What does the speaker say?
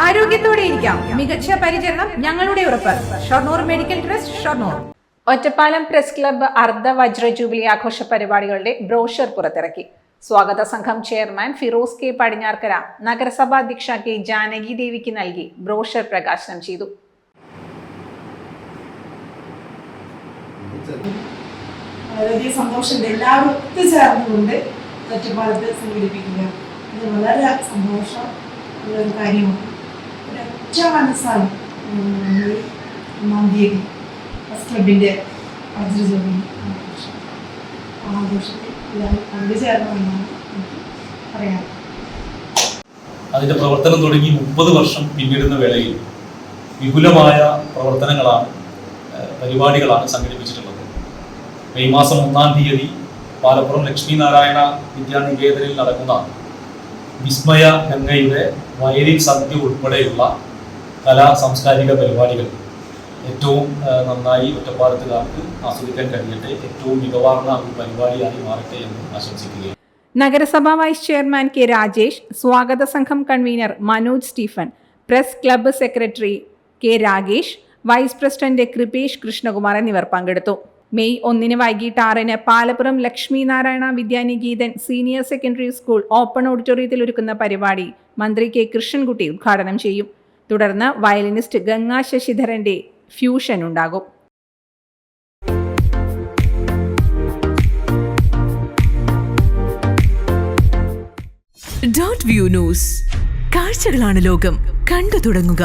ആരോഗ്യത്തോടെ ഇരിക്കാം. മികച്ച പരിചരണം ഞങ്ങളുടെ ഉറപ്പ്. Shoranur medical trust, Shoranur. Ottapalam press club അർദ്ധ വജ്ര ജൂബിലി ആഘോഷ പരിപാടികളുടെ ബ്രോഷർ പുറത്തിറക്കി. സ്വാഗത സംഘം ചെയർമാൻ ഫിറോസ് കെ പടിഞ്ഞാർക്കര നഗരസഭാ അധ്യക്ഷ കെ ജാനകി ദേവിക്ക് നൽകി ബ്രോഷർ പ്രകാശനം ചെയ്തു. വളരെ സന്തോഷമുണ്ട്. എല്ലാവരും ഒത്തുചേർന്നുകൊണ്ട് ഒറ്റപ്പാലത്ത് സംഘടിപ്പിക്കുക. ഇത് വളരെ സന്തോഷം ഉള്ളൊരു കാര്യമാണ്. ഒരൊറ്റ മനസ്സാണ് മന്തിയേരി പ്രസ് ക്ലബിൻ്റെ വജ്രജൂബിലി ആഘോഷത്തിൽ എല്ലാവരും പങ്കുചേർന്നുവെന്നാണ് പറയാം. അതിൻ്റെ പ്രവർത്തനം തുടങ്ങി 30 വർഷം പിന്നിടുന്ന വേളയിൽ വിപുലമായ പരിപാടികളാണ് സംഘടിപ്പിച്ചിട്ടുള്ളത്. മെയ് മാസം 1-ാം തീയതി പാലപ്പുറം ലക്ഷ്മീനാരായണ വിദ്യാനികേതനിൽ നടക്കുന്ന വിസ്മയ ഗംഗയുടെ വയലിൻ സദ്യ ഉൾപ്പെടെയുള്ള കലാ സാംസ്കാരിക പരിപാടികൾ ഏറ്റവും നന്നായി ഒറ്റപ്പാലത്തുകാർക്ക് ആസ്വദിക്കാൻ കഴിയട്ടെ, ഏറ്റവും മികവാർന്ന ഒരു പരിപാടിയായി മാറട്ടെ എന്ന് ആശംസിക്കുകയാണ്. നഗരസഭാ വൈസ് ചെയർമാൻ കെ രാജേഷ്, സ്വാഗത സംഘം convener Manoj Stephen, press club secretary K Ragesh, vice president Kripesh Krishnakumar എന്നിവർ പങ്കെടുത്തു. മെയ് 1 വൈകിട്ട് 6 Palappuram Lakshminarayana Vidyanikethan senior secondary school open ഓഡിറ്റോറിയത്തിൽ ഒരുക്കുന്ന പരിപാടി മന്ത്രി കെ കൃഷ്ണൻകുട്ടി ഉദ്ഘാടനം ചെയ്യും. തുടർന്ന് വയലിനിസ്റ്റ് ഗംഗാ ശശിധരന്റെ ഫ്യൂഷൻ ഉണ്ടാകും. .view ന്യൂസ്, കാഴ്ചകളാണ് ലോകം, കണ്ടു തുടങ്ങുക.